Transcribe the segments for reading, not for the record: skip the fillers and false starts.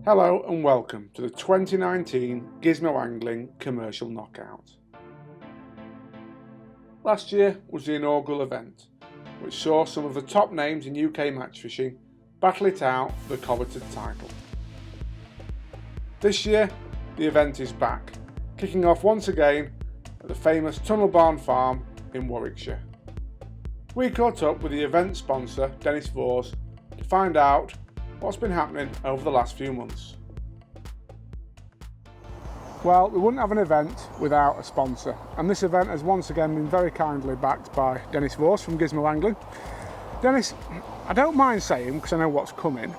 Hello and welcome to the 2019 Gizmo Angling Commercial Knockout. Last year was the inaugural event, which saw some of the top names in UK match fishing battle it out for the coveted title. This year, the event is back, kicking off once again at the famous Tunnel Barn Farm in Warwickshire. We caught up with the event sponsor, Dennis Vors, to find out what's been happening over the last few months. Well, we wouldn't have an event without a sponsor, and this event has once again been very kindly backed by Dennis Vors from Gizmo Angling. Dennis, I don't mind saying, because I know what's coming,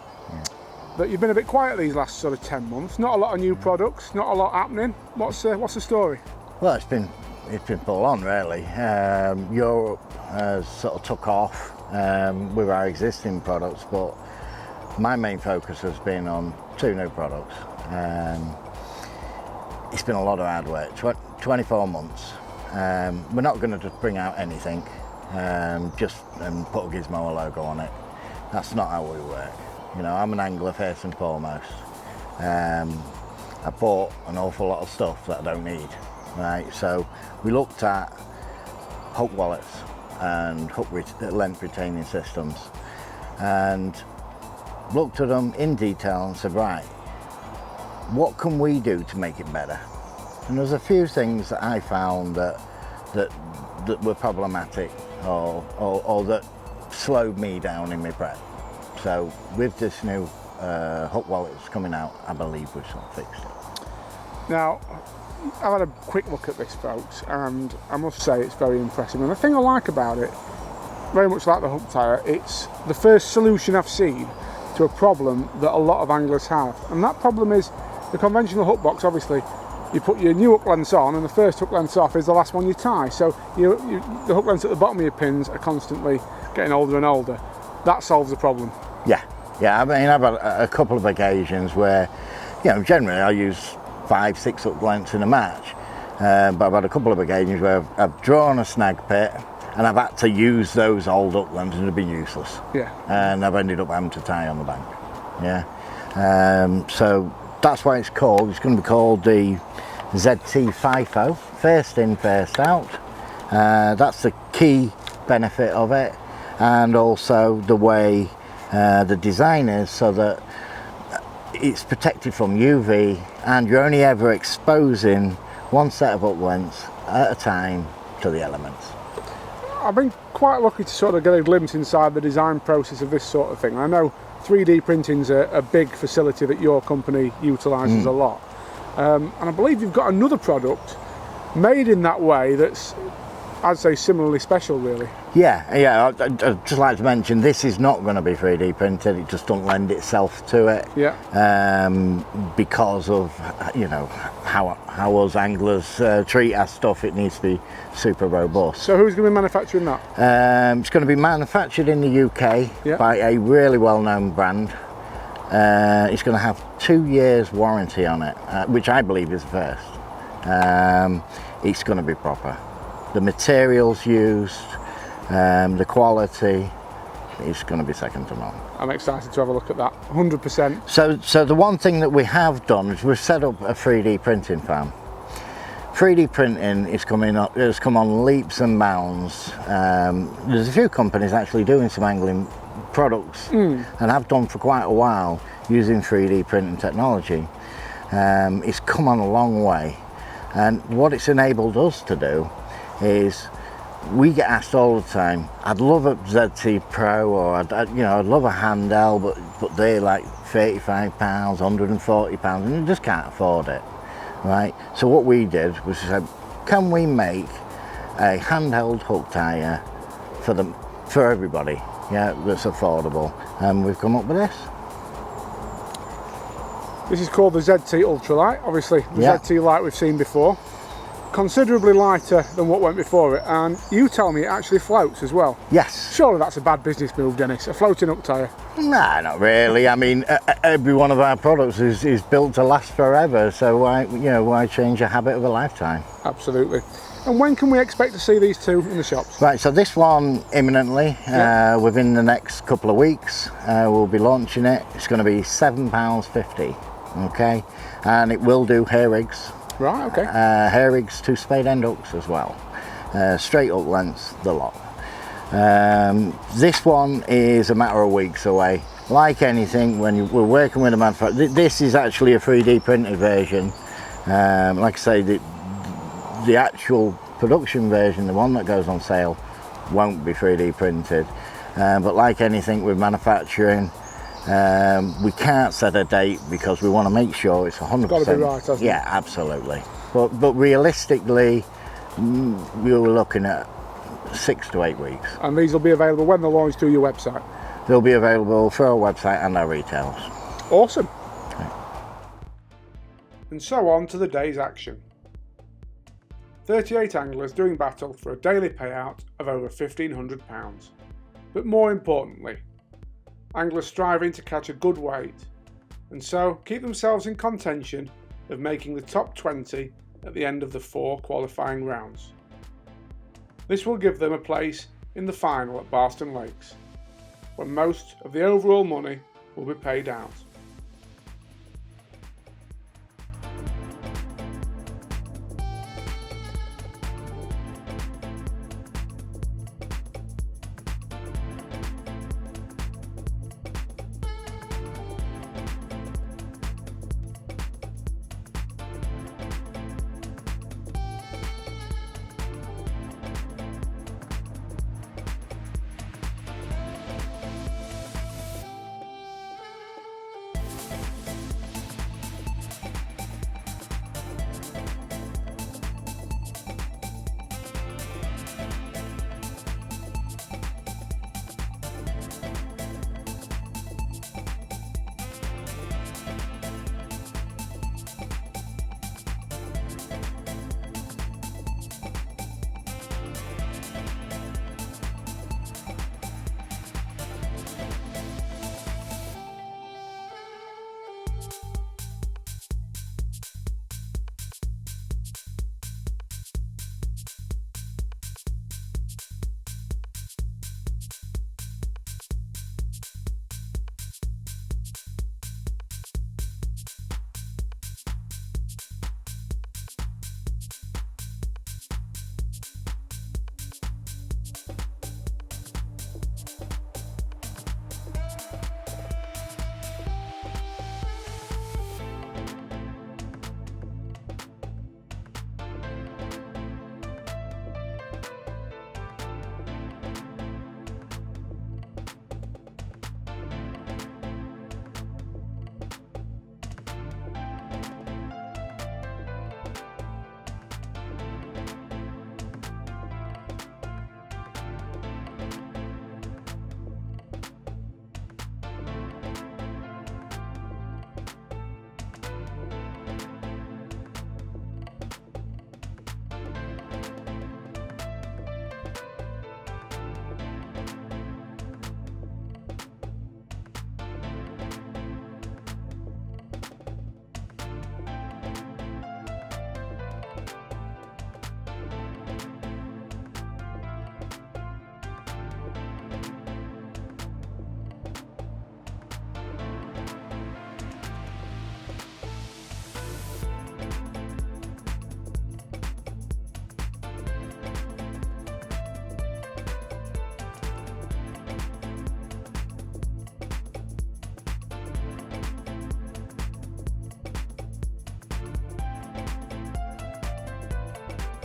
that you've been a bit quiet these last sort of 10 months. Not a lot of new products, not a lot happening. What's the story? Well, it's been full on really. Europe has sort of took off with our existing products, but my main focus has been on two new products. It's been a lot of hard work, 24 months. We're not going to just bring out anything, just put a Gizmo logo on it. That's not how we work. You know, I'm an angler first and foremost. I bought an awful lot of stuff that I don't need, right? So we looked at hook wallets and hook length retaining systems and looked at them in detail and said, right, what can we do to make it better? And there's a few things that I found that were problematic or that slowed me down in my prep. So with this new hook wallet that's coming out, I believe we've sort of fixed it. Now, I've had a quick look at this, folks, and I must say it's very impressive. And the thing I like about it, very much like the hook tire, it's the first solution I've seen to a problem that a lot of anglers have. And that problem is the conventional hook box. Obviously, you put your new hook lengths on, and the first hook length off is the last one you tie. So the hook lengths at the bottom of your pins are constantly getting older and older. That solves the problem. Yeah. I mean, I've had a couple of occasions where, you know, generally I use 5-6 hook lengths in a match, but I've had a couple of occasions where I've drawn a snag pit and I've had to use those old hook lengths and they've been useless. Yeah. And I've ended up having to tie on the bank. Yeah. So that's why it's called. It's going to be called the ZT FIFO, first in, first out. That's the key benefit of it, and also the way the design is, so that it's protected from UV and you're only ever exposing one set of hook lengths at a time to the elements. I've been quite lucky to sort of get a glimpse inside the design process of this sort of thing. I know 3D printing's a big facility that your company utilises a lot. And I believe you've got another product made in that way that's, I'd say, similarly special, really. Yeah. I'd just like to mention, this is not going to be 3D printed. It just doesn't lend itself to it. Yeah. Because of, you know, how us anglers treat our stuff. It needs to be super robust. So who's going to be manufacturing that? It's going to be manufactured in the UK by a really well-known brand. It's going to have 2 years warranty on it, which I believe is the first. It's going to be proper. The materials used, the quality, is going to be second to none. I'm excited to have a look at that, 100%. So the one thing that we have done is we've set up a 3D printing farm. 3D printing is has come on leaps and bounds. There's a few companies actually doing some angling products and have done for quite a while using 3D printing technology. It's come on a long way, and what it's enabled us to do is, we get asked all the time, I'd love a ZT Pro, or I'd love a handheld, but they're like £35, £140, and you just can't afford it, right? So what we did was we said, can we make a handheld hook tire for everybody, that's affordable? And we've come up with this. This is called the ZT Ultralight, obviously the ZT Light we've seen before. Considerably lighter than what went before it, and you tell me it actually floats as well. Yes. Surely that's a bad business move, Dennis, a floating hook tyre. Nah, not really. I mean, every one of our products is built to last forever, so why change a habit of a lifetime? Absolutely. And when can we expect to see these two in the shops? Right, so this one imminently, within the next couple of weeks, we'll be launching it. It's going to be £7.50 Okay, and it will do hair rigs. Right, okay. Hair rigs to spade end hooks as well. Straight hook lengths, the lot. This one is a matter of weeks away. Like anything, when we're working with a manufacturer, this is actually a 3D printed version. Like I say, the actual production version, the one that goes on sale, won't be 3D printed. But like anything with manufacturing, we can't set a date because we want to make sure it's 100%. Got to be right, hasn't it? Yeah, absolutely. But realistically, we were looking at 6 to 8 weeks. And these will be available when they're launched through your website? They'll be available through our website and our retailers. Awesome. Okay. And so on to the day's action. 38 anglers doing battle for a daily payout of over £1,500. But more importantly, anglers striving to catch a good weight, and so keep themselves in contention of making the top 20 at the end of the 4 qualifying rounds. This will give them a place in the final at Barston Lakes, when most of the overall money will be paid out.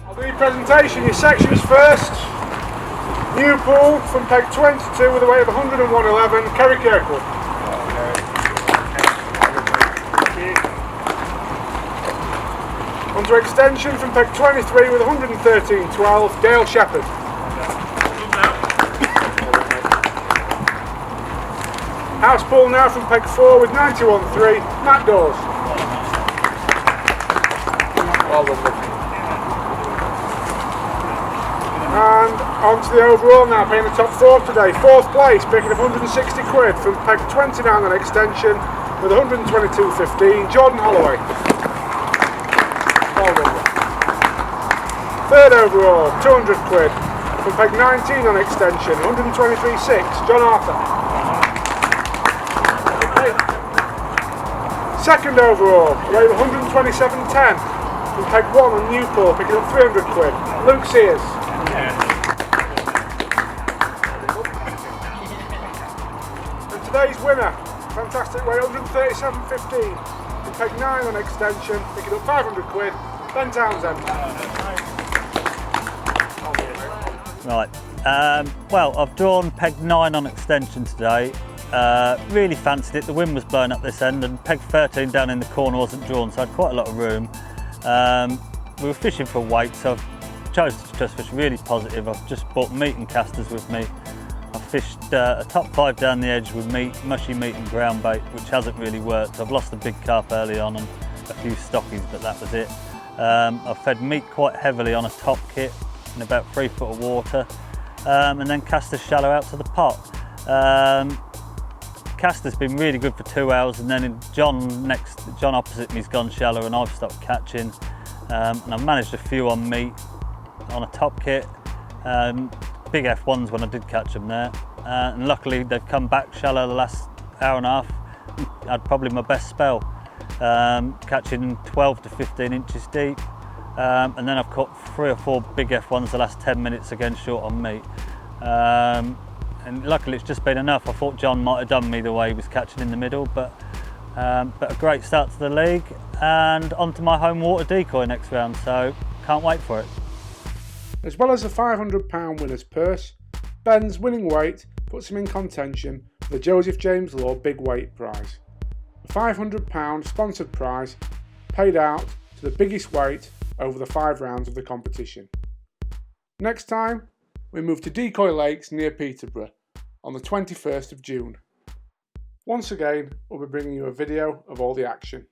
I'll do your presentation. Your sections first. New pool from peg 22 with a weight of 101.11, Kerry Kirkwood. Onto extension from peg 23 with 113.12, Dale Shepherd. House pool now from peg 4 with 91.3, Matt Dawes. Well done, Vic. And on to the overall now, paying the top 4 today. 4th place, picking up 160 quid from peg 29 on extension with 122.15, Jordan Holloway. Well done. 3rd overall, 200 quid from peg 19 on extension, 123.6, John Arthur. Okay. Second overall, weighed 127.10 from peg 1 on Newport, picking up 300 quid. Luke Sears. And today's winner, fantastic weight, 137.15 from peg 9 on extension, picking up 500 quid. Ben Townsend. Right, well, I've drawn peg 9 on extension today. Really fancied it. The wind was blowing up this end, and peg 13 down in the corner wasn't drawn, so I had quite a lot of room. We were fishing for weight, so I chose to just fish really positive. I've just bought meat and casters with me. I fished a top 5 down the edge with meat, mushy meat and ground bait, which hasn't really worked. I've lost a big carp early on and a few stockies, but that was it. I've fed meat quite heavily on a top kit in about 3 foot of water, and then cast shallow out to the pot. Caster's been really good for 2 hours, and then John opposite me's gone shallow and I've stopped catching, and I've managed a few on meat on a top kit, big F1s when I did catch them there, and luckily they've come back shallow the last hour and a half. I had probably my best spell, catching 12 to 15 inches deep. And then I've caught 3 or 4 big F1s the last 10 minutes, again short on meat. And luckily it's just been enough. I thought John might have done me the way he was catching in the middle, but a great start to the league, and onto my home water decoy next round, so can't wait for it. As well as the £500 winner's purse, Ben's winning weight puts him in contention for the Joseph James Law Big Weight Prize. A £500 sponsored prize paid out to the biggest weight over the 5 rounds of the competition. Next time, we move to Decoy Lakes near Peterborough on the 21st of June. Once again, we'll be bringing you a video of all the action.